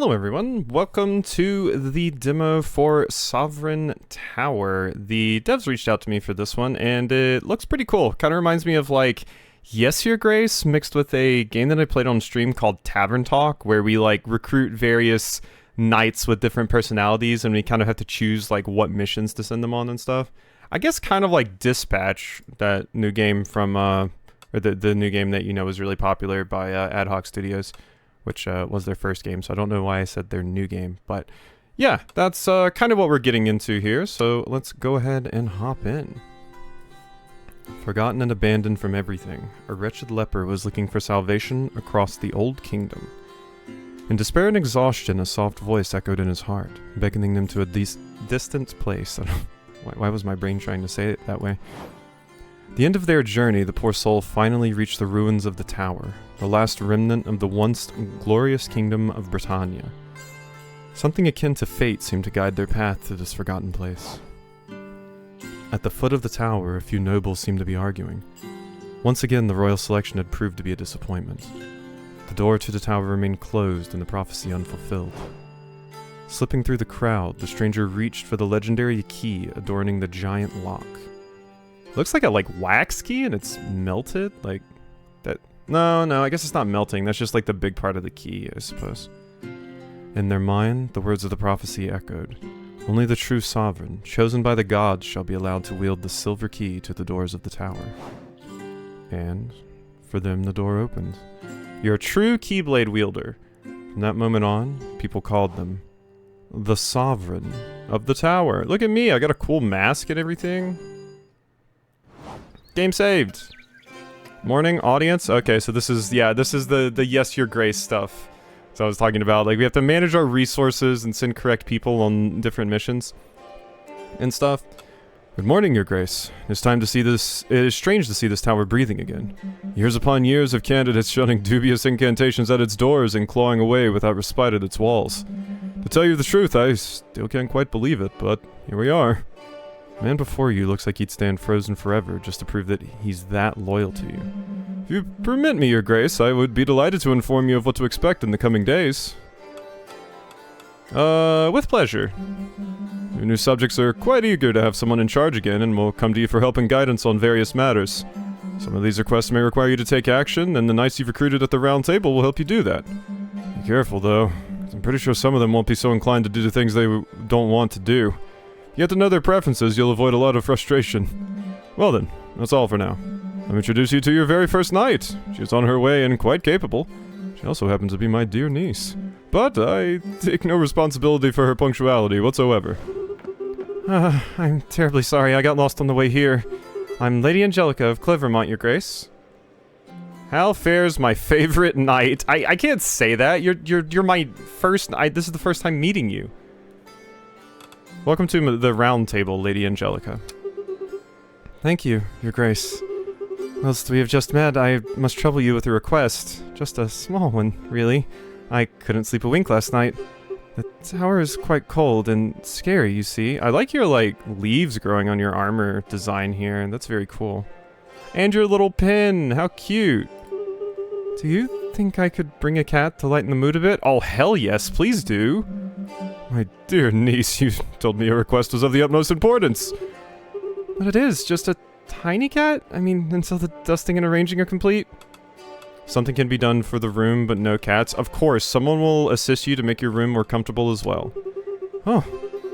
Hello everyone, welcome to the demo for Sovereign Tower. The devs reached out to me for this one, and it looks pretty cool. Kind of reminds me of like Yes Your Grace mixed with a game that I played on stream called Tavern Talk, where we like recruit various knights with different personalities, and we kind of have to choose like what missions to send them on and stuff. I guess kind of like Dispatch, that new game from, or the new game that you know was really popular by Ad Hoc Studios, which was their first game, so I don't know why I said their new game, but yeah, that's kind of what we're getting into here, so let's go ahead and hop in. Forgotten and abandoned from everything, a wretched leper was looking for salvation across the old kingdom. In despair and exhaustion, a soft voice echoed in his heart, beckoning them to a distant place. Why was my brain trying to say it that way? At the end of their journey, the poor soul finally reached the ruins of the tower, the last remnant of the once glorious kingdom of Britannia. Something akin to fate seemed to guide their path to this forgotten place. At the foot of the tower, a few nobles seemed to be arguing. Once again, the royal selection had proved to be a disappointment. The door to the tower remained closed and the prophecy unfulfilled. Slipping through the crowd, the stranger reached for the legendary key adorning the giant lock. Looks like a wax key and it's melted, like that. No, I guess it's not melting. That's just like the big part of the key, I suppose. In their mind, the words of the prophecy echoed. Only the true sovereign, chosen by the gods, shall be allowed to wield the silver key to the doors of the tower. And for them, the door opened. You're a true Keyblade wielder. From that moment on, people called them the Sovereign of the Tower. Look at me, I got a cool mask and everything. Game saved. Morning, audience. Okay, so this is the Yes Your Grace stuff. So I was talking about, like, we have to manage our resources and send correct people on different missions and stuff. Good morning, Your Grace. It's time to see this. It is strange to see this tower breathing again. Years upon years of candidates shunning dubious incantations at its doors and clawing away without respite at its walls. To tell you the truth, I still can't quite believe it, but here we are. The man before you looks like he'd stand frozen forever just to prove that he's that loyal to you. If you permit me, Your Grace, I would be delighted to inform you of what to expect in the coming days. With pleasure. Your new subjects are quite eager to have someone in charge again and will come to you for help and guidance on various matters. Some of these requests may require you to take action, and the knights you've recruited at the Round Table will help you do that. Be careful, though, 'cause I'm pretty sure some of them won't be so inclined to do the things they don't want to do. If you get to know their preferences, you'll avoid a lot of frustration. Well then, that's all for now. Let me introduce you to your very first knight. She is on her way and quite capable. She also happens to be my dear niece. But I take no responsibility for her punctuality whatsoever. I'm terribly sorry, I got lost on the way here. I'm Lady Angelica of Clevermont, Your Grace. How fares my favorite knight? I can't say that. You're my first knight. This is the first time meeting you. Welcome to the Round Table, Lady Angelica. Thank you, Your Grace. Whilst we have just met, I must trouble you with a request. Just a small one, really. I couldn't sleep a wink last night. The tower is quite cold and scary, you see. I like your, leaves growing on your armor design here, and that's very cool. And your little pin! How cute! Do you think I could bring a cat to lighten the mood a bit? Oh, hell yes, please do! My dear niece, you told me your request was of the utmost importance. But it is, just a tiny cat? I mean, until the dusting and arranging are complete? Something can be done for the room, but no cats. Of course, someone will assist you to make your room more comfortable as well. Oh,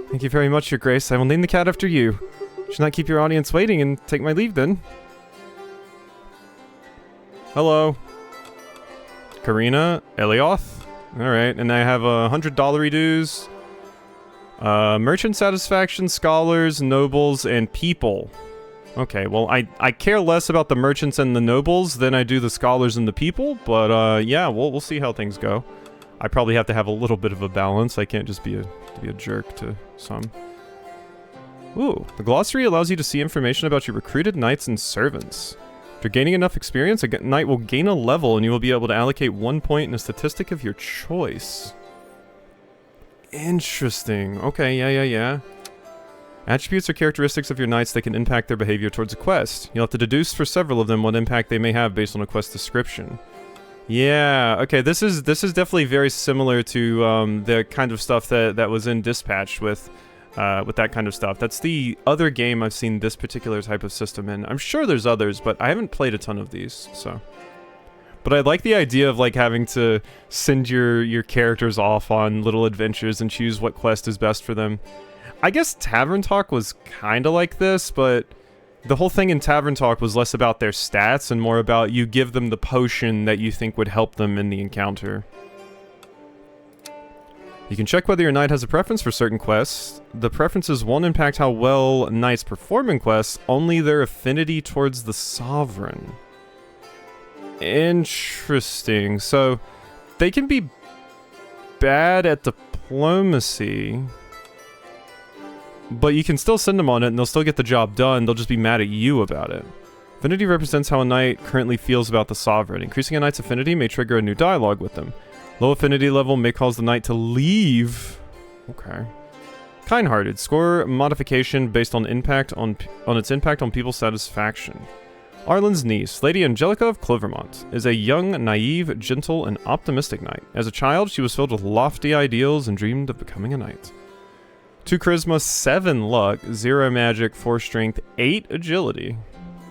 thank you very much, Your Grace. I will name the cat after you. Should not keep your audience waiting and take my leave then. Hello. Karina Elioth? Alright, and I have $100 dues. Merchant satisfaction, scholars, nobles, and people. Okay, well, I care less about the merchants and the nobles than I do the scholars and the people, but yeah, we'll see how things go. I probably have to have a little bit of a balance. I can't just be a jerk to some. Ooh, the glossary allows you to see information about your recruited knights and servants. After gaining enough experience, a knight will gain a level and you will be able to allocate 1 point in a statistic of your choice. Interesting. Okay, yeah. Attributes or characteristics of your knights that can impact their behavior towards a quest. You'll have to deduce for several of them what impact they may have based on a quest description. Yeah, okay, this is definitely very similar to the kind of stuff that was in Dispatch with that kind of stuff. That's the other game I've seen this particular type of system in. I'm sure there's others, but I haven't played a ton of these, so. But I like the idea of like having to send your characters off on little adventures and choose what quest is best for them. I guess Tavern Talk was kind of like this, but the whole thing in Tavern Talk was less about their stats and more about you give them the potion that you think would help them in the encounter. You can check whether your knight has a preference for certain quests. The preferences won't impact how well knights perform in quests, only their affinity towards the sovereign. Interesting. So, they can be bad at diplomacy, but you can still send them on it and they'll still get the job done. They'll just be mad at you about it. Affinity represents how a knight currently feels about the sovereign. Increasing a knight's affinity may trigger a new dialogue with them. Low affinity level may cause the knight to leave. Okay. Kind-hearted. Score modification based on its impact on people's satisfaction. Arlen's niece, Lady Angelica of Clovermont, is a young, naive, gentle, and optimistic knight. As a child, she was filled with lofty ideals and dreamed of becoming a knight. 2 charisma, 7 luck, 0 magic, 4 strength, 8 agility.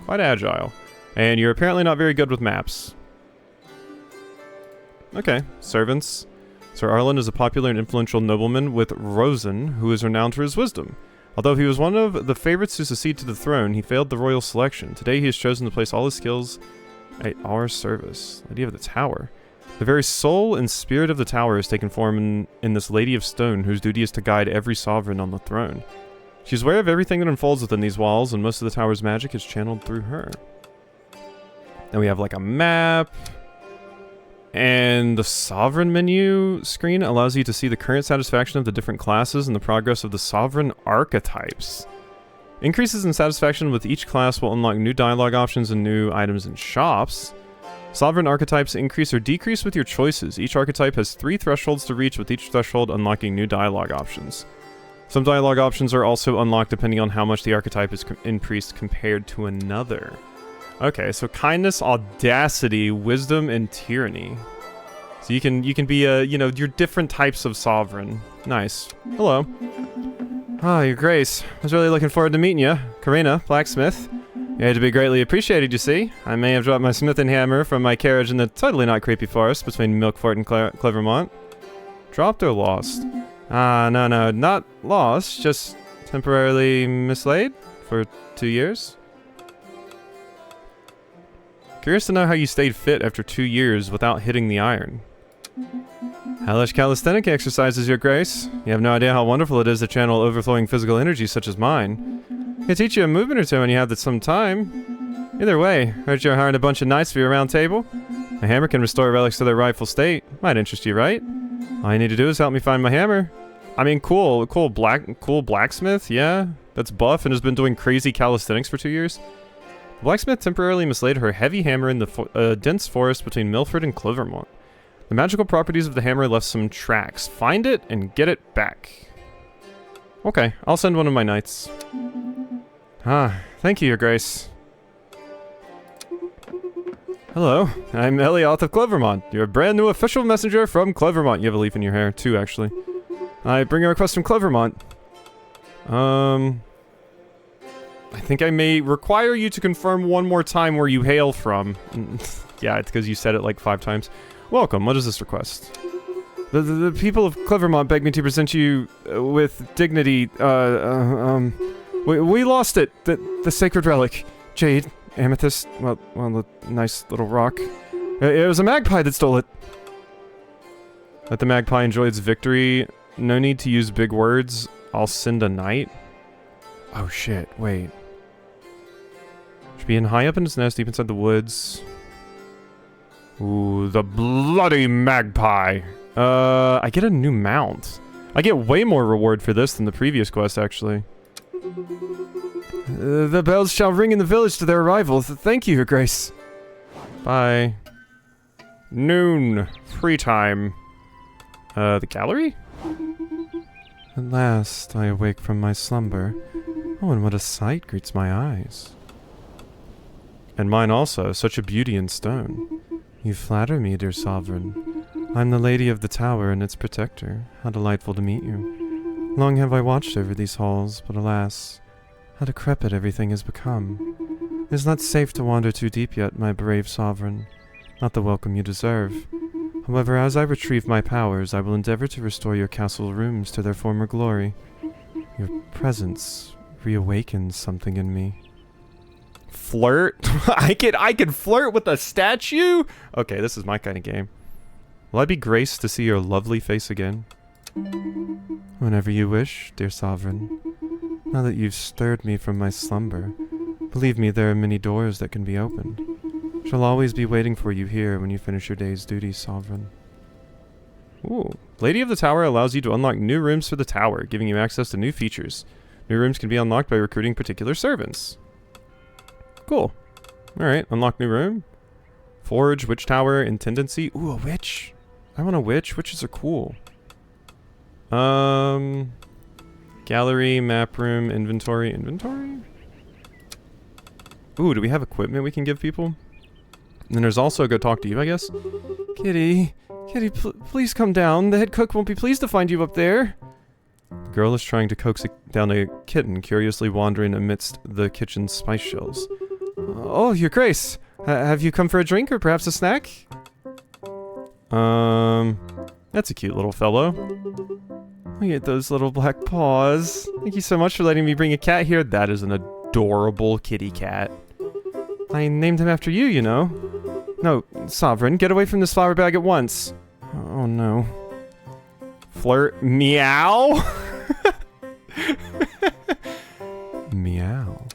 Quite agile. And you're apparently not very good with maps. Okay, servants. Sir Arlen is a popular and influential nobleman with Rosen, who is renowned for his wisdom. Although he was one of the favorites to succeed to the throne, he failed the royal selection. Today he has chosen to place all his skills at our service. Lady of the Tower. The very soul and spirit of the tower has taken form in this Lady of Stone, whose duty is to guide every sovereign on the throne. She's aware of everything that unfolds within these walls, and most of the tower's magic is channeled through her. Then we have like a map. And the Sovereign menu screen allows you to see the current satisfaction of the different classes and the progress of the Sovereign archetypes. Increases in satisfaction with each class will unlock new dialogue options and new items in shops. Sovereign archetypes increase or decrease with your choices. Each archetype has 3 thresholds to reach, with each threshold unlocking new dialogue options. Some dialogue options are also unlocked depending on how much the archetype is increased compared to another. Okay, so kindness, audacity, wisdom, and tyranny. So you can be your different types of sovereign. Nice. Hello. Ah, your grace. I was really looking forward to meeting you. Karina, blacksmith. You're to be greatly appreciated, you see. I may have dropped my smithing hammer from my carriage in the totally not creepy forest between Milkfort and Clevermont. Dropped or lost? Ah, no, not lost. Just temporarily mislaid for 2 years. Curious to know how you stayed fit after 2 years without hitting the iron. Hellish calisthenic exercises, your grace. You have no idea how wonderful it is to channel overflowing physical energy such as mine. I can teach you a movement or two when you have some time. Either way, heard you're hiring a bunch of knights for your round table. A hammer can restore relics to their rightful state. Might interest you, right? All you need to do is help me find my hammer. I mean, cool blacksmith, yeah. That's buff and has been doing crazy calisthenics for 2 years. The blacksmith temporarily mislaid her heavy hammer in the dense forest between Milford and Clovermont. The magical properties of the hammer left some tracks. Find it and get it back. Okay, I'll send one of my knights. Ah, thank you, your grace. Hello, I'm Elioth of Clovermont, your brand new official messenger from Clovermont. You have a leaf in your hair, too, actually. I bring a request from Clovermont. I think I may require you to confirm one more time where you hail from. Yeah, it's because you said it like 5 times. Welcome, what is this request? The people of Clevermont beg me to present you with dignity, we lost it, the sacred relic. Jade, amethyst, well, a nice little rock. It was a magpie that stole it. Let the magpie enjoy its victory. No need to use big words. I'll send a knight. Oh shit, wait. Should be in high up in its nest, deep inside the woods. Ooh, the bloody magpie. I get a new mount. I get way more reward for this than the previous quest, actually. The bells shall ring in the village to their arrival. Thank you, your grace. Bye. Noon. Free time. The gallery? At last, I awake from my slumber. Oh, and what a sight greets my eyes. And mine also, such a beauty in stone. You flatter me, dear sovereign. I'm the lady of the tower and its protector. How delightful to meet you. Long have I watched over these halls, but alas, how decrepit everything has become. It is not safe to wander too deep yet, my brave sovereign. Not the welcome you deserve. However, as I retrieve my powers, I will endeavor to restore your castle rooms to their former glory. Your presence reawakens something in me. Flirt? I could flirt with a statue? Okay, this is my kind of game. Will I be graced to see your lovely face again? Whenever you wish, dear sovereign. Now that you've stirred me from my slumber, believe me, there are many doors that can be opened. Shall always be waiting for you here when you finish your day's duties, sovereign. Ooh. Lady of the Tower allows you to unlock new rooms for the tower, giving you access to new features. New rooms can be unlocked by recruiting particular servants. Cool. Alright, unlock new room. Forge, witch tower, intendancy. Ooh, a witch. I want a witch. Witches are cool. Gallery, map room, inventory. Inventory? Ooh, do we have equipment we can give people? And then there's also go talk to you, I guess. Kitty, please come down. The head cook won't be pleased to find you up there. The girl is trying to coax down a kitten, curiously wandering amidst the kitchen's spice shelves. Oh, your grace. Have you come for a drink or perhaps a snack? That's a cute little fellow. Look at those little black paws. Thank you so much for letting me bring a cat here. That is an adorable kitty cat. I named him after you, you know. No, Sovereign, get away from this flower bag at once. Oh no. Flirt. Meow? Meow.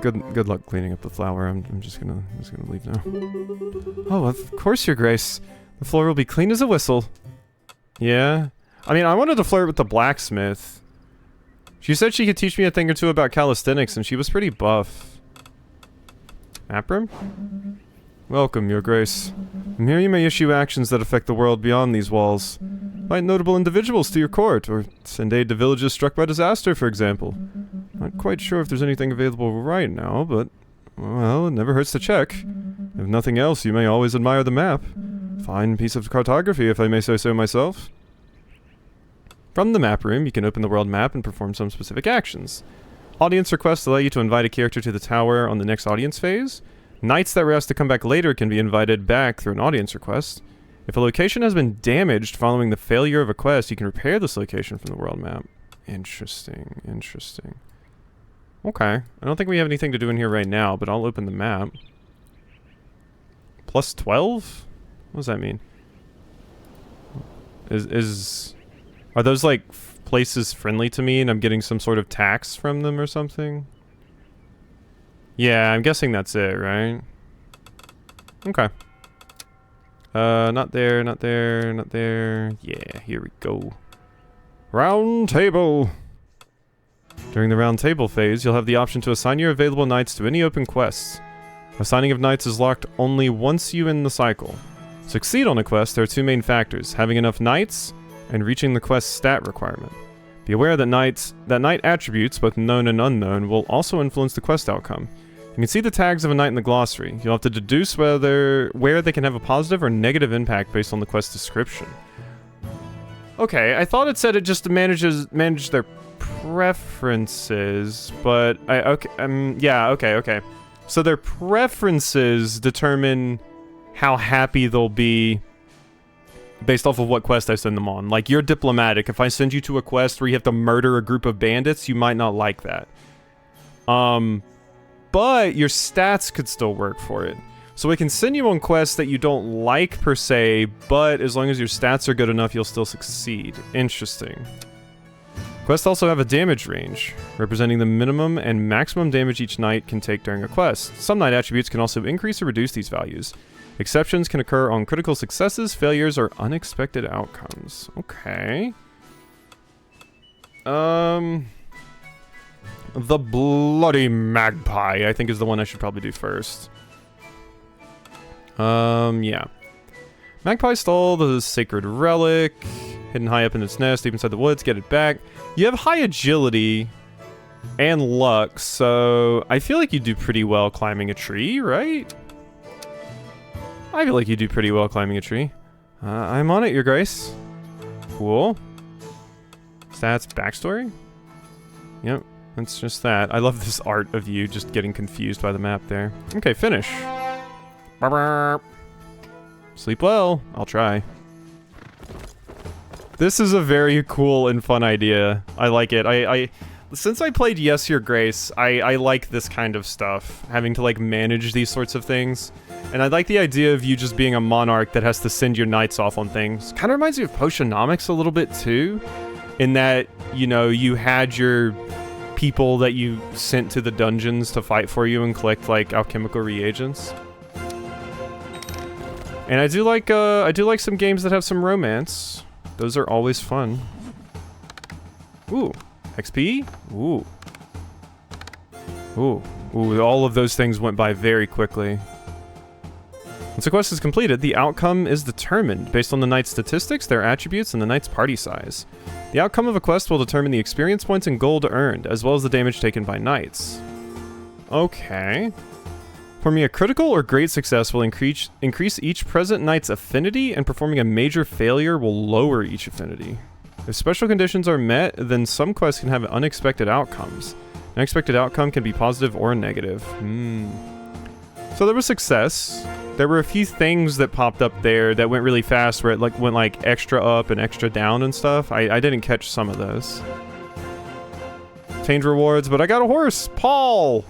Good luck cleaning up the flower. I'm just gonna leave now. Oh, of course, your grace. The floor will be clean as a whistle. Yeah? I mean, I wanted to flirt with the blacksmith. She said she could teach me a thing or two about calisthenics, and she was pretty buff. Map room? Welcome, your grace. From here you may issue actions that affect the world beyond these walls. Invite notable individuals to your court, or send aid to villages struck by disaster, for example. Not quite sure if there's anything available right now, but, well, it never hurts to check. If nothing else, you may always admire the map. Fine piece of cartography, if I may say so myself. From the map room, you can open the world map and perform some specific actions. Audience requests allow you to invite a character to the tower on the next audience phase. Knights that were asked to come back later can be invited back through an audience request. If a location has been damaged following the failure of a quest, you can repair this location from the world map. Interesting, interesting. Okay, I don't think we have anything to do in here right now, but I'll open the map. Plus 12? What does that mean? Are those, like, places friendly to me and I'm getting some sort of tax from them or something? Yeah, I'm guessing that's it, right? Okay. Not there, not there, not there. Yeah, here we go. Round table! During the round table phase, you'll have the option to assign your available knights to any open quests. Assigning of knights is locked only once you end the cycle. To succeed on a quest, there are two main factors: having enough knights and reaching the quest stat requirement. Be aware that knight attributes, both known and unknown, will also influence the quest outcome. You can see the tags of a knight in the glossary. You'll have to deduce where they can have a positive or negative impact based on the quest description. Okay, I thought it said it just manage their preferences, but okay. So their preferences determine how happy they'll be based off of what quest I send them on. Like, you're diplomatic. If I send you to a quest where you have to murder a group of bandits, you might not like that. But your stats could still work for it. So we can send you on quests that you don't like per se, but as long as your stats are good enough, you'll still succeed. Interesting. Quests also have a damage range, representing the minimum and maximum damage each knight can take during a quest. Some knight attributes can also increase or reduce these values. Exceptions can occur on critical successes, failures, or unexpected outcomes. Okay. The Bloody Magpie, I think, is the one I should probably do first. Yeah. Magpie stole the sacred relic, hidden high up in its nest, deep inside the woods, get it back. You have high agility. And luck, so I feel like you do pretty well climbing a tree, right? I feel like you do pretty well climbing a tree. I'm on it, Your Grace. Cool. Stats, backstory? Yep, that's just that. I love this art of you just getting confused by the map there. Okay, finish. Sleep well. I'll try. This is a very cool and fun idea. I like it. Since I played Yes, Your Grace, I like this kind of stuff. Having to, like, manage these sorts of things. And I like the idea of you just being a monarch that has to send your knights off on things. Kind of reminds me of Potionomics a little bit, too. In that, you know, you had your people that you sent to the dungeons to fight for you and collect, like, alchemical reagents. And I do like some games that have some romance. Those are always fun. Ooh. XP? Ooh. Ooh. Ooh, all of those things went by very quickly. Once a quest is completed, the outcome is determined based on the knight's statistics, their attributes, and the knight's party size. The outcome of a quest will determine the experience points and gold earned, as well as the damage taken by knights. Okay. Performing a critical or great success will increase each present knight's affinity, and performing a major failure will lower each affinity. If special conditions are met, then some quests can have unexpected outcomes. An unexpected outcome can be positive or negative. So there was success. There were a few things that popped up there that went really fast, where it went like extra up and extra down and stuff. I didn't catch some of those. Change rewards, but I got a horse! Paul!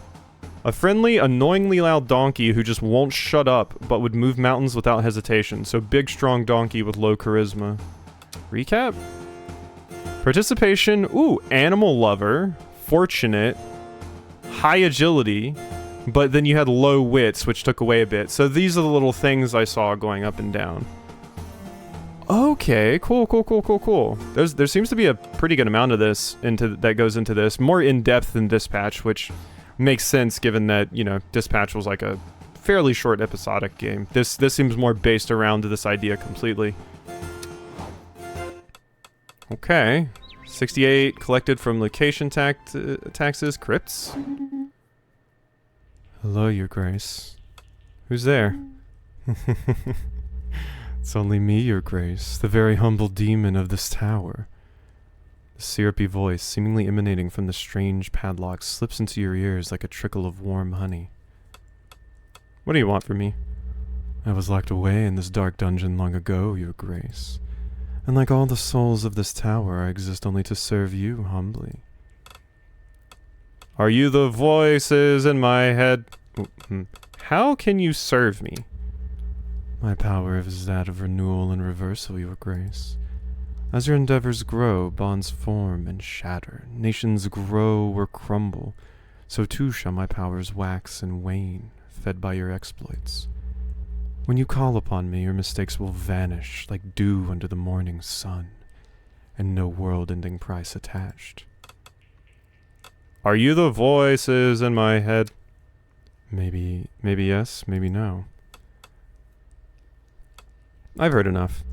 A friendly, annoyingly loud donkey who just won't shut up, but would move mountains without hesitation. So big, strong donkey with low charisma. Recap? Participation, ooh, animal lover, fortunate, high agility, but then you had low wits, which took away a bit. So these are the little things I saw going up and down. Okay, cool. There seems to be a pretty good amount of this that goes into this, more in depth than Dispatch, which makes sense given that, you know, Dispatch was like a fairly short episodic game. This seems more based around this idea completely. Okay. 68 collected from location taxes, crypts. Hello, Your Grace. Who's there? It's only me, Your Grace, the very humble demon of this tower. The syrupy voice, seemingly emanating from the strange padlock, slips into your ears like a trickle of warm honey. What do you want from me? I was locked away in this dark dungeon long ago, Your Grace. And like all the souls of this tower, I exist only to serve you humbly. Are you the voices in my head? How can you serve me? My power is that of renewal and reversal, Your Grace. As your endeavors grow, bonds form and shatter. Nations grow or crumble. So too shall my powers wax and wane, fed by your exploits. When you call upon me, your mistakes will vanish like dew under the morning sun, and no world-ending price attached. Are you the voices in my head? Maybe yes, maybe no. I've heard enough.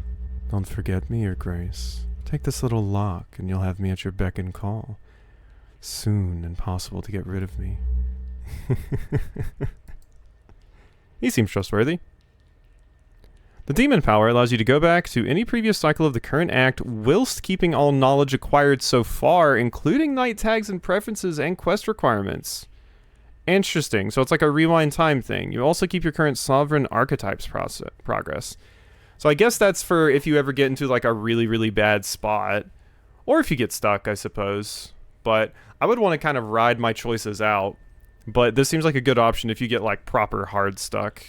Don't forget me, Your Grace. Take this little lock, and you'll have me at your beck and call. Soon impossible to get rid of me. He seems trustworthy. The demon power allows you to go back to any previous cycle of the current act whilst keeping all knowledge acquired so far, including knight tags and preferences and quest requirements. Interesting. So it's like a rewind time thing. You also keep your current sovereign archetypes progress. So I guess that's for if you ever get into like a really, really bad spot. Or if you get stuck, I suppose. But I would want to kind of ride my choices out. But this seems like a good option if you get like proper hard stuck.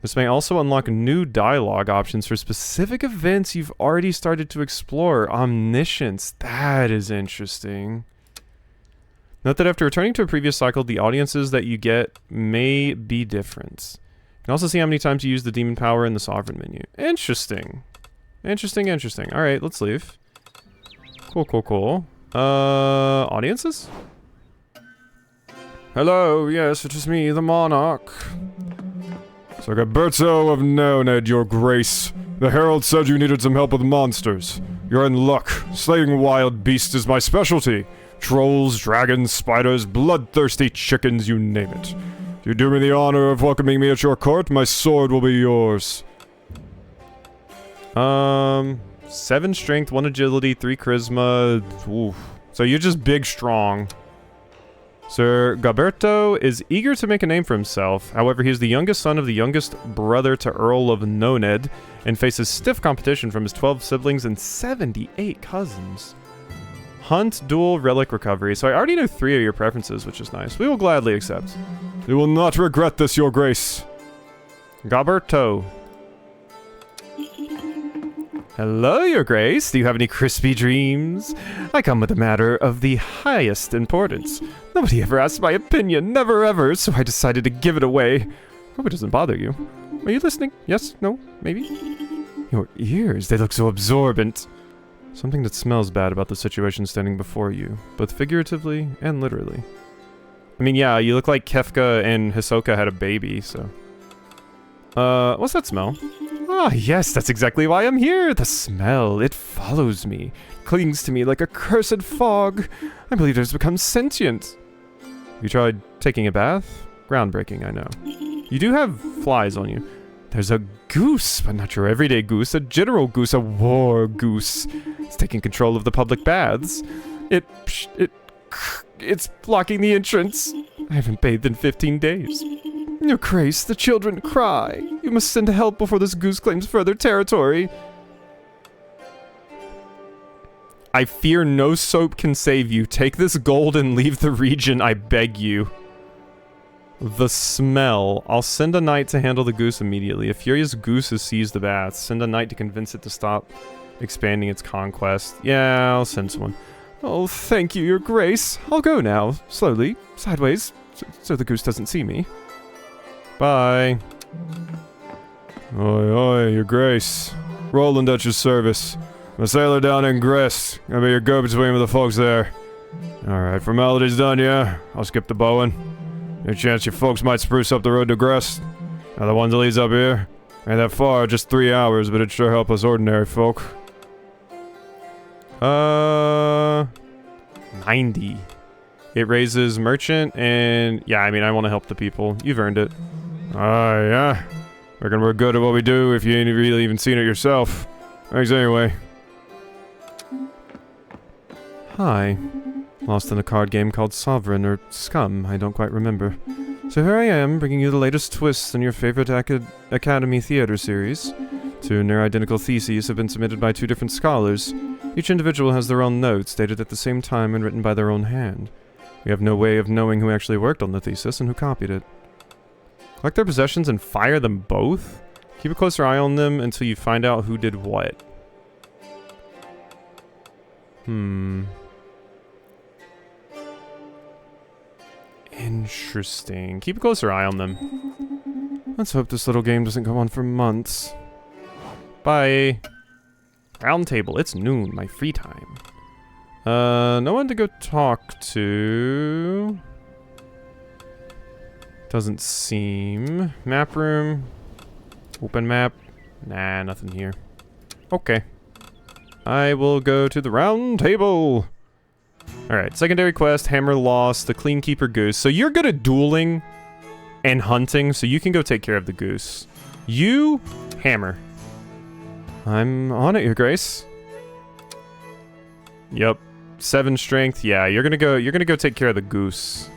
This may also unlock new dialogue options for specific events you've already started to explore. Omniscience. That is interesting. Note that after returning to a previous cycle, the audiences that you get may be different. You can also see how many times you use the demon power in the sovereign menu. Interesting. Interesting. Alright, let's leave. Cool. Audiences? Hello, yes, it is me, the Monarch. Sir Gilberto of Neoned, Your Grace. The Herald said you needed some help with monsters. You're in luck. Slaying wild beasts is my specialty. Trolls, dragons, spiders, bloodthirsty chickens, you name it. If you do me the honor of welcoming me at your court, my sword will be yours. 7 strength, 1 agility, 3 charisma. Oof. So you're just big strong. Sir Gaberto is eager to make a name for himself. However, he is the youngest son of the youngest brother to Earl of Noned and faces stiff competition from his 12 siblings and 78 cousins. Hunt, duel, relic, recovery. So I already know 3 of your preferences, which is nice. We will gladly accept. You will not regret this, your grace. Gaberto. Hello, your grace. Do you have any crispy dreams? I come with a matter of the highest importance. Nobody ever asked my opinion, never ever, so I decided to give it away. Hope it doesn't bother you. Are you listening? Yes? No? Maybe? Your ears, they look so absorbent. Something that smells bad about the situation standing before you, both figuratively and literally. I mean, yeah, you look like Kefka and Hisoka had a baby, so... what's that smell? Ah, yes, that's exactly why I'm here. The smell, it follows me, clings to me like a cursed fog. I believe it has become sentient. You tried taking a bath? Groundbreaking, I know. You do have flies on you. There's a goose, but not your everyday goose, a general goose, a war goose. It's taking control of the public baths. It's blocking the entrance. I haven't bathed in 15 days. Your grace, the children cry. You must send help before this goose claims further territory. I fear no soap can save you. Take this gold and leave the region, I beg you. The smell. I'll send a knight to handle the goose immediately. A furious goose has seized the bath. Send a knight to convince it to stop expanding its conquest. Yeah, I'll send someone. Oh, thank you, your grace. I'll go now, slowly, sideways, so the goose doesn't see me. Bye. Oi, oi, your grace. Roland at your service. I'm a sailor down in Grist. Gonna be your go-between with the folks there. Alright, formality's done, yeah? I'll skip the bowing. Any chance your folks might spruce up the road to Grist? Now the one that leads up here? Ain't that far, just 3 hours, but it'd sure help us ordinary folk. 90. It raises merchant, and yeah, I mean, I want to help the people. You've earned it. Yeah. Reckon we're good at what we do if you ain't really even seen it yourself. Thanks anyway. Hi. Lost in a card game called Sovereign, or Scum, I don't quite remember. So here I am, bringing you the latest twists in your favorite Academy Theater series. 2 near-identical theses have been submitted by 2 different scholars. Each individual has their own notes, dated at the same time and written by their own hand. We have no way of knowing who actually worked on the thesis and who copied it. Collect their possessions and fire them both? Keep a closer eye on them until you find out who did what. Interesting. Keep a closer eye on them. Let's hope this little game doesn't go on for months. Bye. Round table. It's noon. My free time. No one to go talk to. Doesn't seem. Map room. Open map. Nah, nothing here. Okay. I will go to the round table. Alright, secondary quest, Hammer Lost, the Clean Keeper Goose. So you're good at dueling and hunting, so you can go take care of the goose. You, Hammer. I'm on it, your grace. Yep. 7 strength. Yeah, you're gonna go take care of the goose.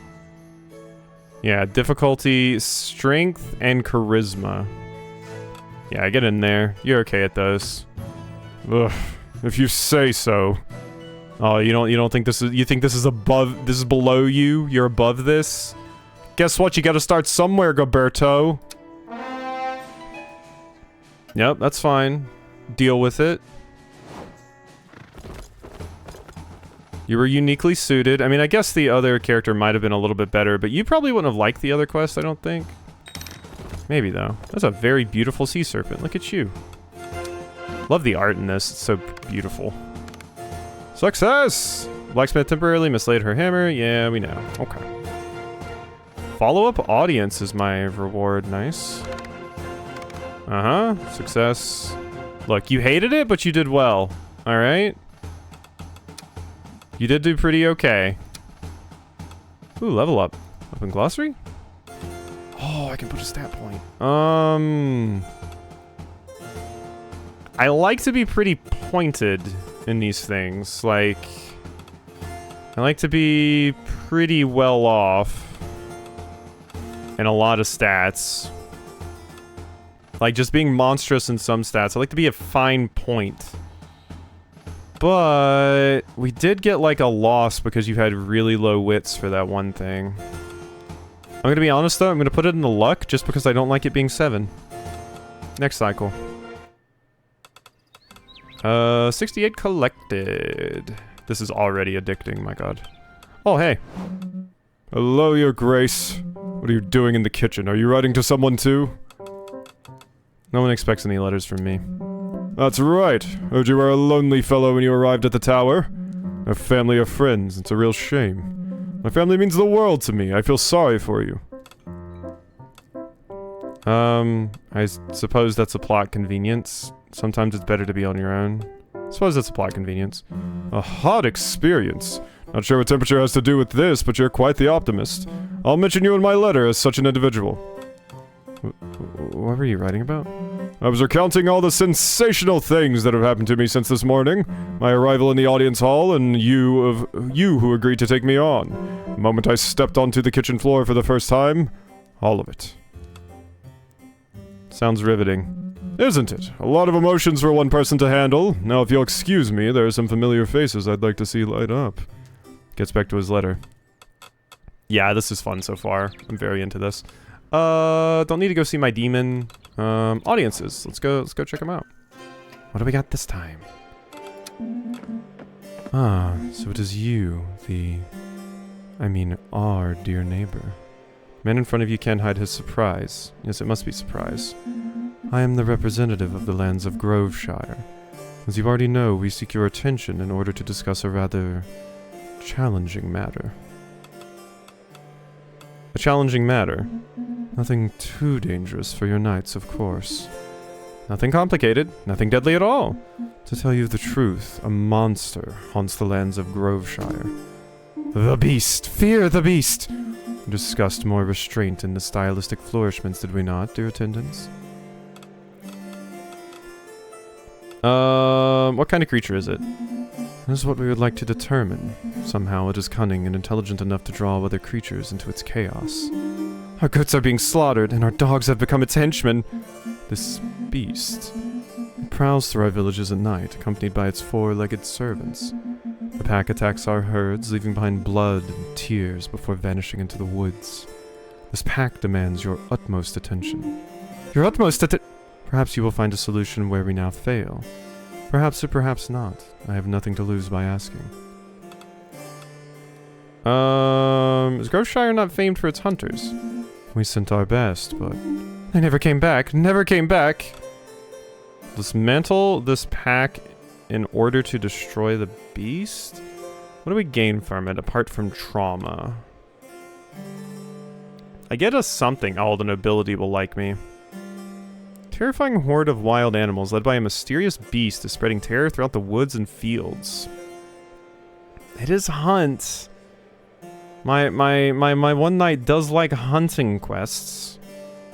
Yeah, difficulty, strength, and charisma. Yeah, get in there. You're okay at those. Ugh, if you say so. Oh, you don't think this is, you think this is above, this is below you? You're above this? Guess what? You gotta start somewhere, Gaberto. Yep, that's fine. Deal with it. You were uniquely suited. I mean, I guess the other character might have been a little bit better, but you probably wouldn't have liked the other quest, I don't think. Maybe, though. That's a very beautiful sea serpent. Look at you. Love the art in this. It's so beautiful. Success! Blacksmith temporarily mislaid her hammer. Yeah, we know. Okay. Follow-up audience is my reward. Nice. Uh-huh. Success. Look, you hated it, but you did well. Alright? You did do pretty okay. Ooh, level up. Open glossary? Oh, I can put a stat point. I like to be pretty pointed in these things. Like, I like to be pretty well off in a lot of stats. Like, just being monstrous in some stats. I like to be a fine point. But we did get, like, a loss because you had really low wits for that one thing. I'm gonna be honest, though. I'm gonna put it in the luck just because I don't like it being 7. Next cycle. 68 collected. This is already addicting, my god. Oh, hey. Hello, your grace. What are you doing in the kitchen? Are you writing to someone too? No one expects any letters from me. That's right. Heard you were a lonely fellow when you arrived at the tower. A family of friends. It's a real shame. My family means the world to me. I feel sorry for you. I suppose that's a plot convenience. Sometimes it's better to be on your own. I suppose that's a plot convenience. A hot experience. Not sure what temperature has to do with this, but you're quite the optimist. I'll mention you in my letter as such an individual. What were you writing about? I was recounting all the sensational things that have happened to me since this morning. My arrival in the audience hall, and you who agreed to take me on. The moment I stepped onto the kitchen floor for the first time, all of it. Sounds riveting. Isn't it? A lot of emotions for one person to handle. Now, if you'll excuse me, there are some familiar faces I'd like to see light up. Gets back to his letter. Yeah, this is fun so far. I'm very into this. Don't need to go see my demon. Audiences. Let's go check them out. What do we got this time? Ah, so it is you, our dear neighbor. Man in front of you can't hide his surprise. Yes, it must be surprise. I am the representative of the lands of Groveshire. As you already know, we seek your attention in order to discuss a rather challenging matter. A challenging matter? Nothing too dangerous for your knights, of course. Nothing complicated, nothing deadly at all. To tell you the truth, a monster haunts the lands of Groveshire. The beast! Fear the beast! We discussed more restraint in the stylistic flourishments, did we not, dear attendants? What kind of creature is it? That is what we would like to determine. Somehow it is cunning and intelligent enough to draw other creatures into its chaos. Our goats are being slaughtered, and our dogs have become its henchmen. This beast. It prowls through our villages at night, accompanied by its 4-legged servants. The pack attacks our herds, leaving behind blood and tears before vanishing into the woods. This pack demands your utmost attention. Your utmost Perhaps you will find a solution where we now fail. Perhaps or perhaps not. I have nothing to lose by asking. Is Groveshire not famed for its hunters? We sent our best, but they never came back. Never came back! Dismantle this pack in order to destroy the beast? What do we gain from it, apart from trauma? I get a something. Oh, the nobility will like me. Terrifying horde of wild animals led by a mysterious beast is spreading terror throughout the woods and fields. It is hunt. My one knight does like hunting quests.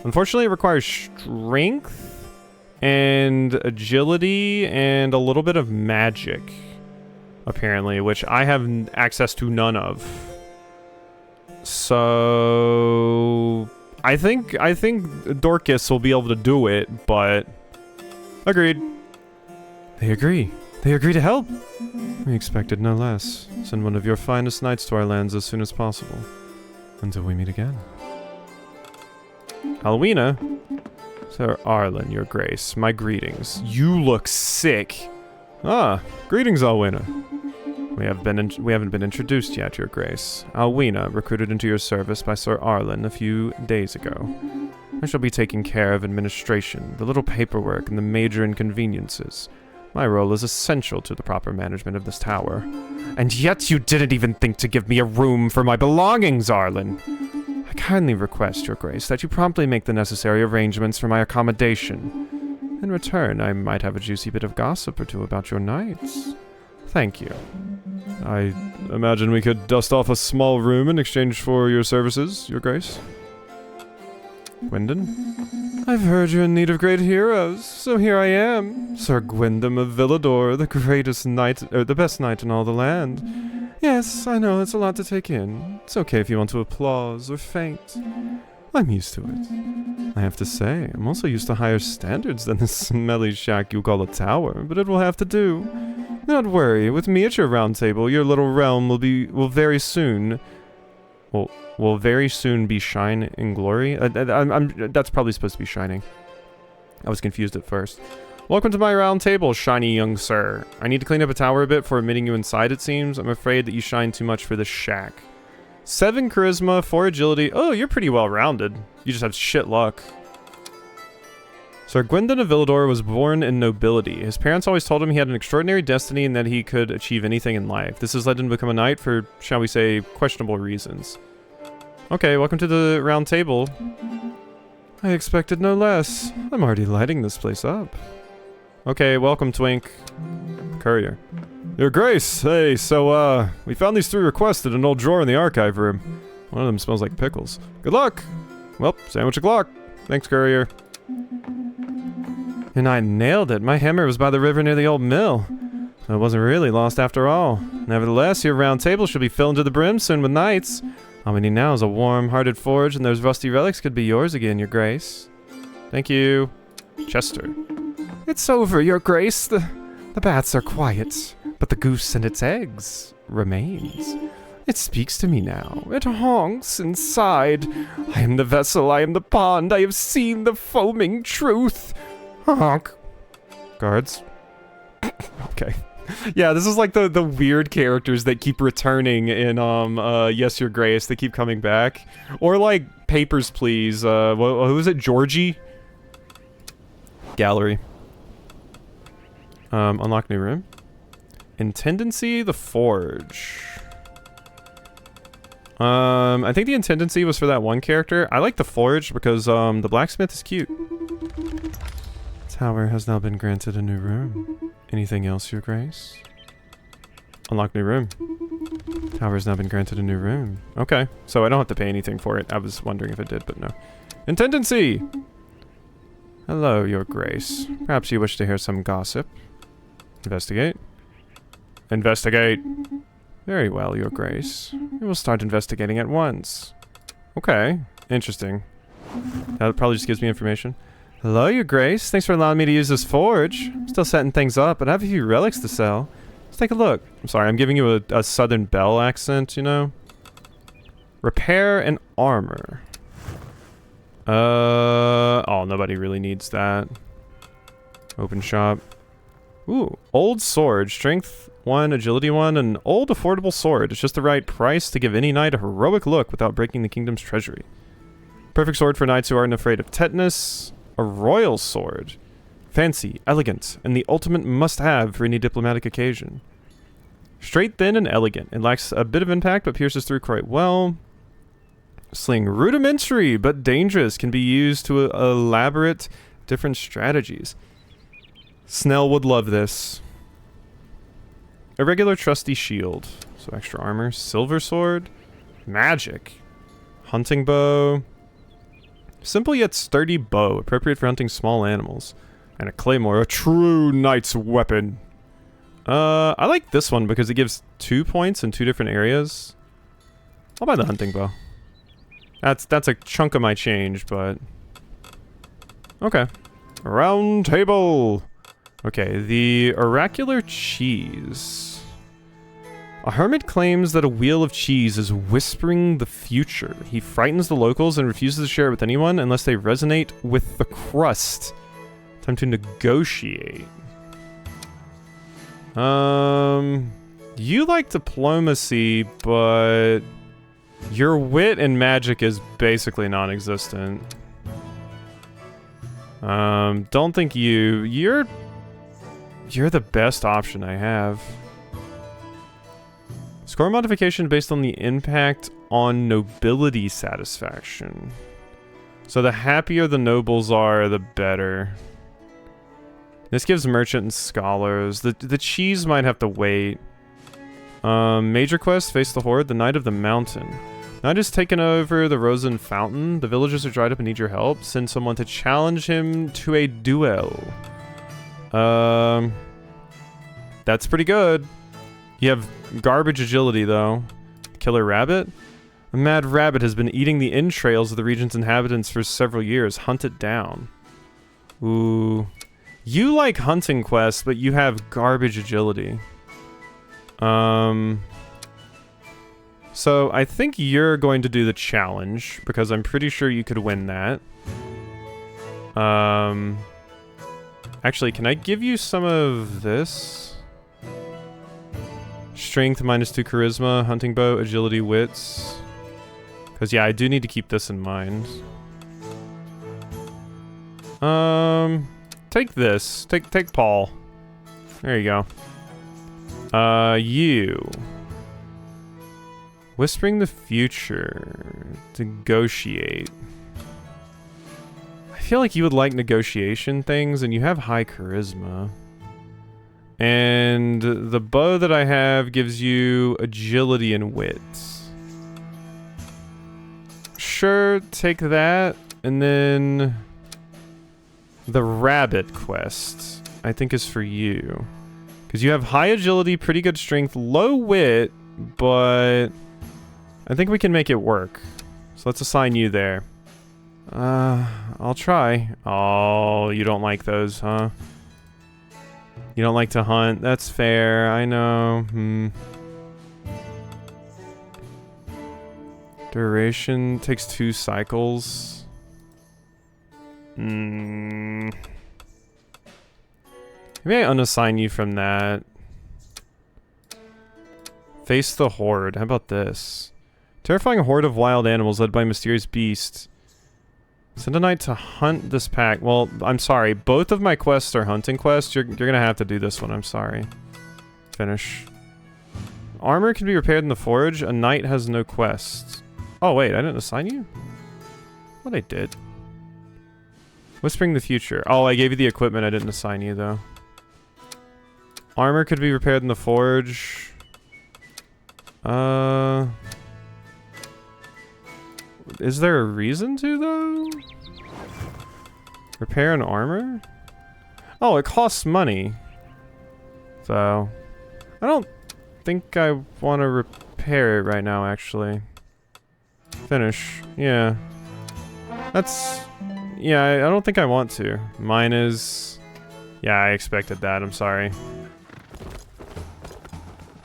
Unfortunately, it requires strength and agility and a little bit of magic, apparently, which I have access to none of. So I think Dorcas will be able to do it, but agreed. They agree. They agree to help. We expected no less. Send one of your finest knights to our lands as soon as possible. Until we meet again. Alwina? Sir Arlen, your grace. My greetings. You look sick. Ah, greetings, Alwina. We haven't been introduced yet, your grace. Alwina, recruited into your service by Sir Arlen a few days ago. I shall be taking care of administration, the little paperwork, and the major inconveniences. My role is essential to the proper management of this tower. And yet you didn't even think to give me a room for my belongings, Arlen. I kindly request, your grace, that you promptly make the necessary arrangements for my accommodation. In return, I might have a juicy bit of gossip or two about your knights. Thank you. I imagine we could dust off a small room in exchange for your services, Your Grace. Gwyndon? I've heard you're in need of great heroes, so here I am, Sir Gwyndon of Villador, the greatest knight, or the best knight in all the land. Yes, I know, it's a lot to take in. It's okay if you want to applause or faint. I'm used to it. I have to say, I'm also used to higher standards than the smelly shack you call a tower, but it will have to do. Do not worry, with me at your round table, your little realm will very soon be shine in glory. That's probably supposed to be shining. I was confused at first. Welcome to my round table, shiny young sir. I need to clean up a tower a bit for admitting you inside, it seems. I'm afraid that you shine too much for this shack. 7 charisma, 4 agility. Oh, you're pretty well rounded. You just have shit luck. Sir Gwyndon of Villador was born in nobility. His parents always told him he had an extraordinary destiny and that he could achieve anything in life. This has led him to become a knight for, shall we say, questionable reasons. Okay, welcome to the round table. I expected no less. I'm already lighting this place up. Okay, welcome, Twink. Courier. Your Grace, hey, so, we found these 3 requests in an old drawer in the archive room. One of them smells like pickles. Good luck! Well, sandwich o'clock. Thanks, Courier. And I nailed it. My hammer was by the river near the old mill. So it wasn't really lost after all. Nevertheless, your round table should be filled to the brim soon with knights. All we need now is a warm-hearted forge, and those rusty relics could be yours again, Your Grace. Thank you. Chester. It's over, Your Grace. The bats are quiet, but the goose and its eggs remains. It speaks to me now. It honks inside. I am the vessel, I am the pond. I have seen the foaming truth. Honk. Guards. Okay. Yeah, this is like the weird characters that keep returning in Yes, Your Grace. They keep coming back. Or like Papers, Please. Who is it? Georgie? Gallery. Unlock new room. Intendancy, the Forge. I think the Intendancy was for that one character. I like the Forge because the blacksmith is cute. Tower has now been granted a new room. Anything else, Your Grace? Unlock new room. Tower has now been granted a new room. Okay, so I don't have to pay anything for it. I was wondering if it did, but no. Intendancy! Hello, Your Grace. Perhaps you wish to hear some gossip. Investigate. Investigate! Very well, Your Grace. We will start investigating at once. Okay, interesting. That probably just gives me information. Hello, Your Grace. Thanks for allowing me to use this forge. I'm still setting things up, but I have a few relics to sell. Let's take a look. I'm sorry, I'm giving you a Southern Belle accent, you know? Repair and armor. Oh, nobody really needs that. Open shop. Ooh, old sword. Strength 1, agility 1, an old affordable sword. It's just the right price to give any knight a heroic look without breaking the kingdom's treasury. Perfect sword for knights who aren't afraid of tetanus. A royal sword. Fancy, elegant, and the ultimate must-have for any diplomatic occasion. Straight, thin, and elegant. It lacks a bit of impact, but pierces through quite well. Sling, rudimentary, but dangerous, can be used to elaborate different strategies. Snell would love this. A regular trusty shield. So extra armor. Silver sword. Magic. Hunting bow. Simple yet sturdy bow, appropriate for hunting small animals. And a claymore, a true knight's weapon. I like this one because it gives 2 points in 2 different areas. I'll buy the hunting bow. That's a chunk of my change, but... Okay. Round table! Okay, the oracular cheese. A hermit claims that a wheel of cheese is whispering the future. He frightens the locals and refuses to share it with anyone unless they resonate with the crust. Time to negotiate. You like diplomacy, but your wit and magic is basically non-existent. Don't think you're the best option I have. Score modification based on the impact on nobility satisfaction. So the happier the nobles are, the better. This gives merchant and scholars. The cheese might have to wait. Major quest, face the horde, the Knight of the Mountain. Knight has taken over the Rosen Fountain. The villagers are dried up and need your help. Send someone to challenge him to a duel. That's pretty good. You have garbage agility, though. Killer rabbit? A mad rabbit has been eating the entrails of the region's inhabitants for several years. Hunt it down. Ooh. You like hunting quests, but you have garbage agility. So I think you're going to do the challenge, because I'm pretty sure you could win that. Actually, can I give you some of this? Strength, -2 charisma, hunting bow, agility, wits. Because, yeah, I do need to keep this in mind. Take this. Take Paul. There you go. You. Whispering the future. Negotiate. I feel like you would like negotiation things, and you have high charisma. And the bow that I have gives you agility and wit. Sure, take that. And then the rabbit quest, I think, is for you. Because you have high agility, pretty good strength, low wit, but I think we can make it work. So let's assign you there. I'll try. Oh, you don't like those, huh? You don't like to hunt. That's fair. I know. Duration takes 2 cycles. Maybe I unassign you from that. Face the horde. How about this? Terrifying horde of wild animals led by mysterious beasts. Send a knight to hunt this pack. Well, I'm sorry. Both of my quests are hunting quests. You're gonna have to do this one. I'm sorry. Finish. Armor can be repaired in the forge. A knight has no quest. Oh, wait. I didn't assign you? Well, I did. Whispering the future. Oh, I gave you the equipment. I didn't assign you, though. Armor could be repaired in the forge. Is there a reason to, though? Repair an armor? Oh, it costs money. So, I don't think I want to repair it right now, actually. Finish. Yeah. That's... Yeah, I don't think I want to. Mine is... Yeah, I expected that. I'm sorry.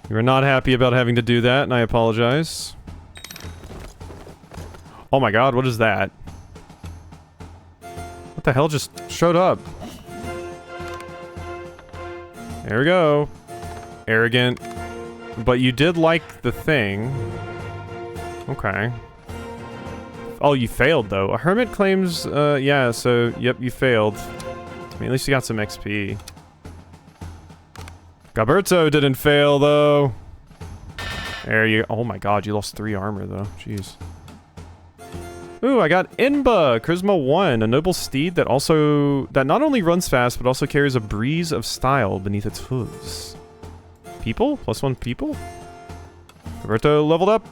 You were not happy about having to do that, and I apologize. Oh my god, what is that? What the hell just showed up? There we go. Arrogant. But you did like the thing. Okay. Oh, you failed, though. A hermit claims, yeah, so, yep, you failed. I mean, at least you got some XP. Gaberto didn't fail, though. There you... Oh my god, you lost 3 armor, though. Jeez. Ooh, I got Inba, Charisma 1, a noble steed that not only runs fast, but also carries a breeze of style beneath its hooves. People? +1 people? Roberto leveled up.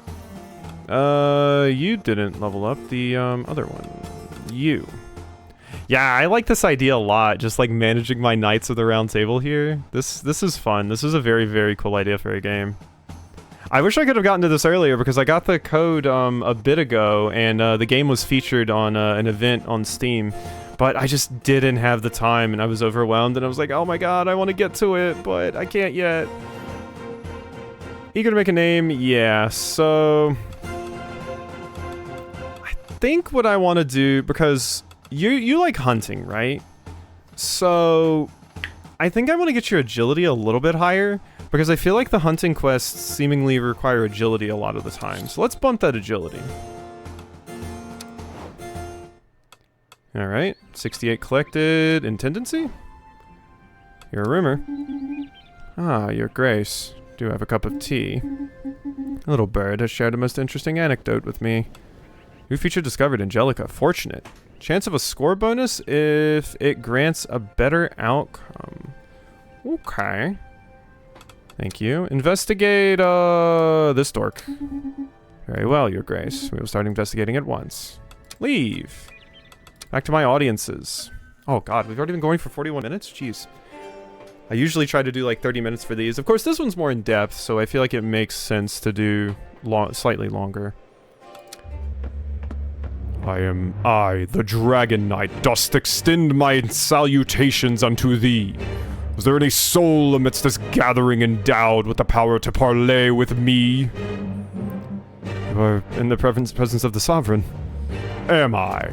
You didn't level up. The, other one. You. Yeah, I like this idea a lot, just like managing my Knights of the Round Table here. This is fun. This is a very, very cool idea for a game. I wish I could have gotten to this earlier because I got the code a bit ago and the game was featured on an event on Steam, but I just didn't have the time and I was overwhelmed and I was like, oh my god, I want to get to it, but I can't yet. Eager to make a name? Yeah, so... I think what I want to do, because you like hunting, right? So I think I want to get your agility a little bit higher. Because I feel like the hunting quests seemingly require agility a lot of the time. So let's bump that agility. Alright, 68 collected. Intendency? You're a rumor. Ah, your grace. Do have a cup of tea. A little bird has shared a most interesting anecdote with me. New feature discovered, Angelica. Fortunate. Chance of a score bonus if it grants a better outcome. Okay. Thank you. Investigate, this dork. Very well, Your Grace. We will start investigating at once. Leave. Back to my audiences. Oh god, we've already been going for 41 minutes? Jeez. I usually try to do like 30 minutes for these. Of course, this one's more in depth, so I feel like it makes sense to do slightly longer. I, the Dragon Knight, dost extend my salutations unto thee. Was there any soul amidst this gathering endowed with the power to parley with me? You are in the presence of the Sovereign. Am I?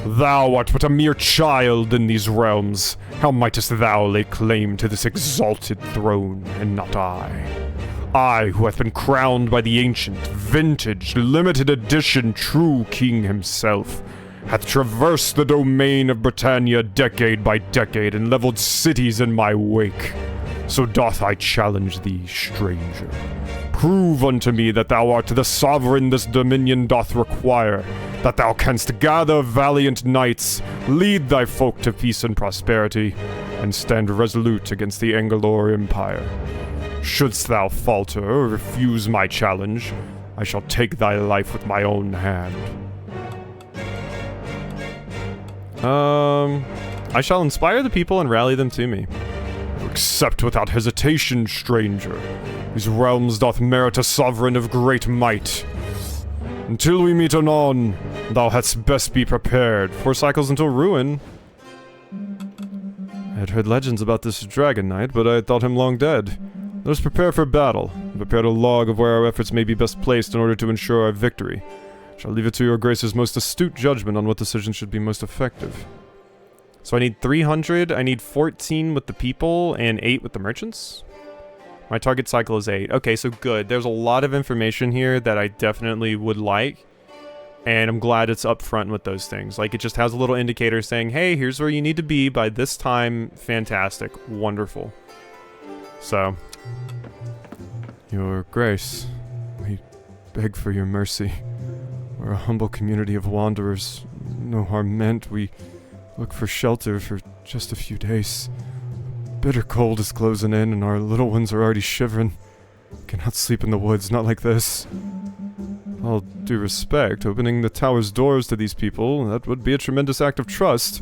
Thou art but a mere child in these realms. How mightest thou lay claim to this exalted throne, and not I? I, who hath been crowned by the ancient, vintage, limited edition true king himself, hath traversed the domain of Britannia decade by decade, and leveled cities in my wake. So doth I challenge thee, stranger. Prove unto me that thou art the sovereign this dominion doth require, that thou canst gather valiant knights, lead thy folk to peace and prosperity, and stand resolute against the Angalor Empire. Shouldst thou falter or refuse my challenge, I shall take thy life with my own hand. I shall inspire the people and rally them to me. Accept without hesitation, stranger. These realms doth merit a sovereign of great might. Until we meet anon, thou hadst best be prepared. 4 cycles until ruin. I had heard legends about this Dragon Knight, but I had thought him long dead. Let us prepare for battle, and prepare a log of where our efforts may be best placed in order to ensure our victory. Shall leave it to your grace's most astute judgment on what decision should be most effective. So I need 300, I need 14 with the people, and 8 with the merchants? My target cycle is 8. Okay, so good. There's a lot of information here that I definitely would like, and I'm glad it's up front with those things. Like, it just has a little indicator saying, hey, here's where you need to be by this time. Fantastic. Wonderful. So, Your Grace, we beg for your mercy. We're a humble community of wanderers. No harm meant. We look for shelter for just a few days. Bitter cold is closing in, and our little ones are already shivering. Cannot sleep in the woods, not like this. All due respect, opening the tower's doors to these people, that would be a tremendous act of trust.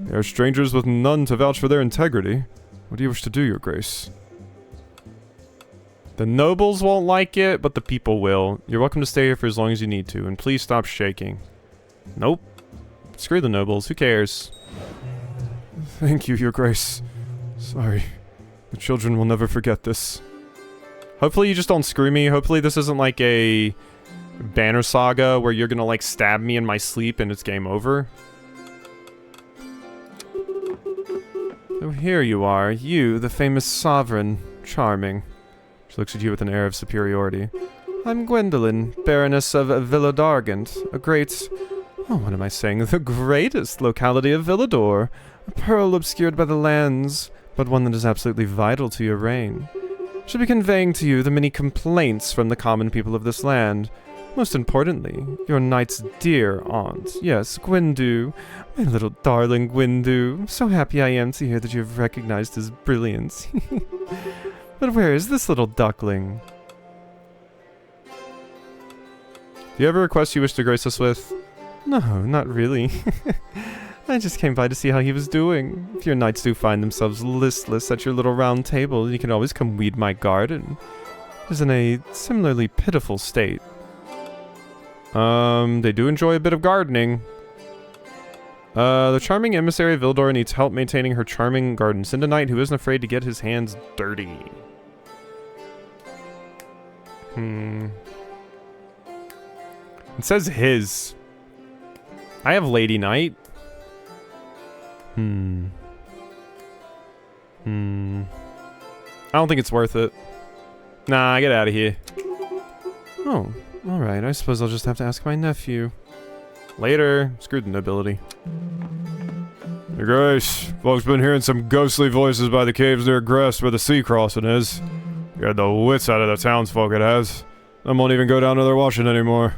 They are strangers with none to vouch for their integrity. What do you wish to do, Your Grace? The nobles won't like it, but the people will. You're welcome to stay here for as long as you need to, and please stop shaking. Nope. Screw the nobles, who cares? Thank you, Your Grace. Sorry. The children will never forget this. Hopefully you just don't screw me. Hopefully this isn't like a Banner Saga where you're gonna like stab me in my sleep and it's game over. Oh, here you are. You, the famous sovereign. Charming. She looks at you with an air of superiority. I'm Gwendolyn, Baroness of Villadargent, a great... Oh, what am I saying? The greatest locality of Villador. A pearl obscured by the lands, but one that is absolutely vital to your reign. She'll be conveying to you the many complaints from the common people of this land. Most importantly, your knight's dear aunt. Yes, Gwendu. My little darling Gwendu. I'm so happy I am to hear that you have recognized his brilliance. But where is this little duckling? Do you have a request you wish to grace us with? No, not really. I just came by to see how he was doing. If your knights do find themselves listless at your little round table, you can always come weed my garden. It is in a similarly pitiful state. They do enjoy a bit of gardening. The charming emissary of Vildor needs help maintaining her charming garden. Send a knight who isn't afraid to get his hands dirty. It says his. I have Lady Knight. I don't think it's worth it. Nah, get out of here. Oh, alright. I suppose I'll just have to ask my nephew. Later. Screw the nobility. Your Grace, folks been hearing some ghostly voices by the caves near Grest where the sea crossing is. Scared the wits out of the townsfolk, it has. Them won't even go down to their washing anymore.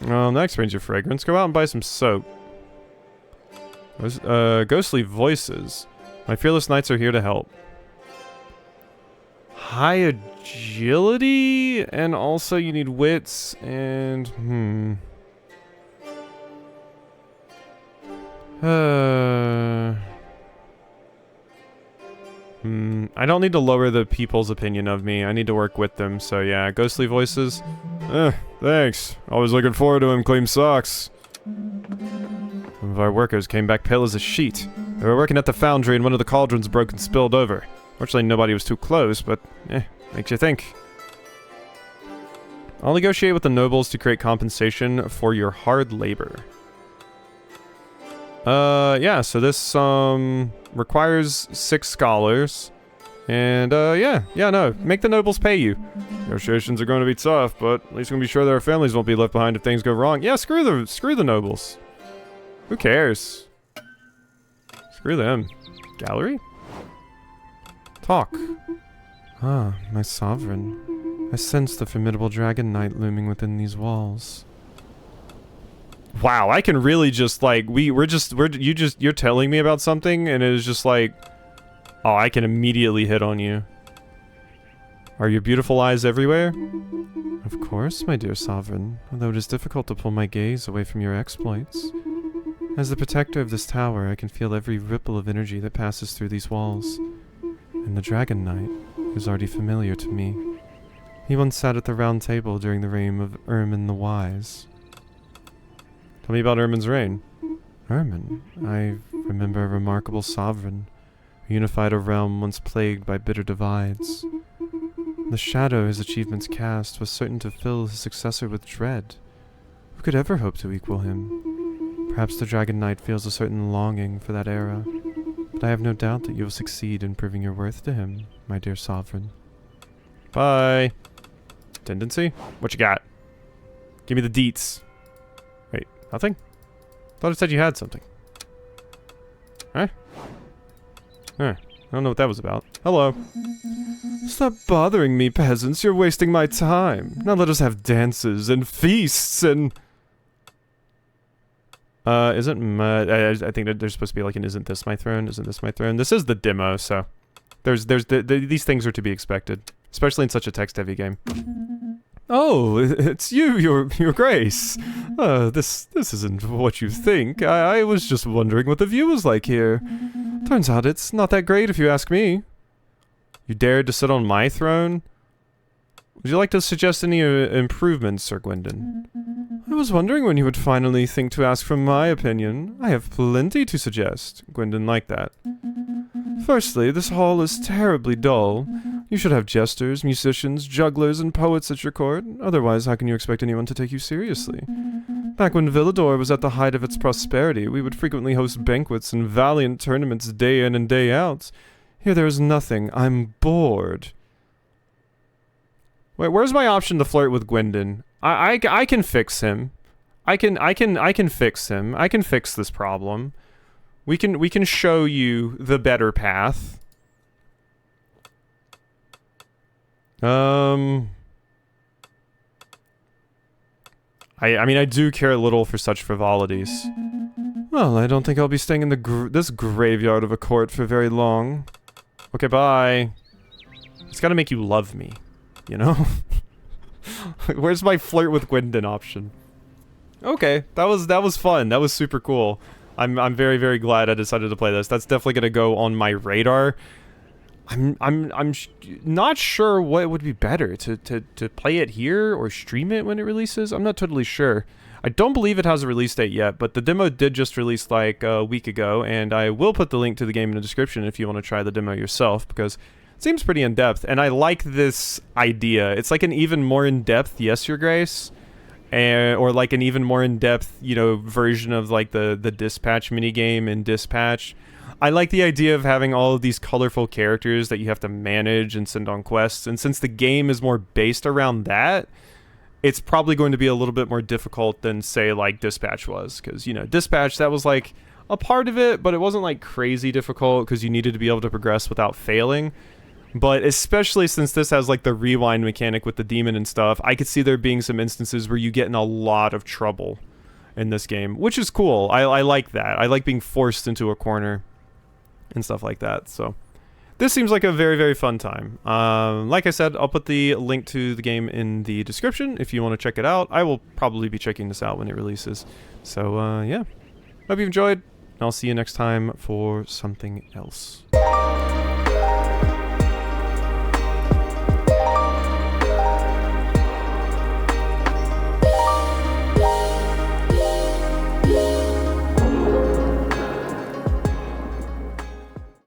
Next brings your fragrance. Go out and buy some soap. Ghostly voices. My fearless knights are here to help. high agility, and also you need wits, and, I don't need to lower the people's opinion of me. I need to work with them, so yeah, ghostly voices. Thanks. Always looking forward to him clean socks. Some of our workers came back pale as a sheet. They were working at the foundry and one of the cauldrons broke and spilled over. Fortunately, nobody was too close, but, makes you think. I'll negotiate with the nobles to create compensation for your hard labor. Yeah, so this, requires 6 scholars. And, no, make the nobles pay you. Negotiations are going to be tough, but at least we can be sure that our families won't be left behind if things go wrong. Yeah, screw the nobles. Who cares? Screw them. Gallery? Talk. Ah, my sovereign. I sense the formidable dragon knight looming within these walls. Wow, I can really just like you're telling me about something and it is just like, oh, I can immediately hit on you. Are your beautiful eyes everywhere? Of course, my dear sovereign, although it is difficult to pull my gaze away from your exploits. As the protector of this tower, I can feel every ripple of energy that passes through these walls. And the Dragon Knight is already familiar to me. He once sat at the round table during the reign of Ermin the Wise. Tell me about Ermin's reign. Ermin? I remember a remarkable sovereign who unified a realm once plagued by bitter divides. The shadow his achievements cast was certain to fill his successor with dread. Who could ever hope to equal him? Perhaps the Dragon Knight feels a certain longing for that era, but I have no doubt that you will succeed in proving your worth to him, my dear sovereign. Bye. Tendency? What you got? Give me the deets. Wait, nothing? Thought it said you had something. Huh? I don't know what that was about. Hello. Stop bothering me, peasants. You're wasting my time. Now let us have dances and feasts and... I think that there's supposed to be like an isn't this my throne? Isn't this my throne? This is the demo, so... these things are to be expected. Especially in such a text-heavy game. Oh, it's you, your grace. This isn't what you think. I was just wondering what the view was like here. Turns out it's not that great if you ask me. You dared to sit on my throne? Would you like to suggest any improvements, Sir Gwendon? I was wondering when you would finally think to ask for my opinion. I have plenty to suggest. Gwendon liked that. Firstly, this hall is terribly dull. You should have jesters, musicians, jugglers, and poets at your court. Otherwise, how can you expect anyone to take you seriously? Back when Villador was at the height of its prosperity, we would frequently host banquets and valiant tournaments day in and day out. Here there is nothing. I'm bored. Wait, where's my option to flirt with Gwendon? I can fix him. I can fix him. I can fix this problem. We can show you the better path. I mean, I do care little for such frivolities. Well, I don't think I'll be staying in this graveyard of a court for very long. Okay, bye. It's gotta make you love me, you know? Where's my flirt with Gwendon option? Okay, that was fun. That was super cool. I'm very, very glad I decided to play this. That's definitely gonna go on my radar. I'm not sure what would be better, to play it here or stream it when it releases. I'm not totally sure. I don't believe it has a release date yet, but the demo did just release like a week ago, and I will put the link to the game in the description if you want to try the demo yourself, because it seems pretty in-depth, and I like this idea. It's like an even more in-depth Yes, Your Grace, or like an even more in-depth, you know, version of like the Dispatch minigame in Dispatch. I like the idea of having all of these colorful characters that you have to manage and send on quests, and since the game is more based around that, it's probably going to be a little bit more difficult than, say, like Dispatch was, because, you know, Dispatch, that was like a part of it, but it wasn't like crazy difficult because you needed to be able to progress without failing. But especially since this has like the rewind mechanic with the demon and stuff, I could see there being some instances where you get in a lot of trouble in this game, which is cool. I like that. I like being forced into a corner and stuff like that. So this seems like a very, very fun time. Like I said, I'll put the link to the game in the description if you want to check it out. I will probably be checking this out when it releases. So, yeah. Hope you enjoyed. I'll see you next time for something else.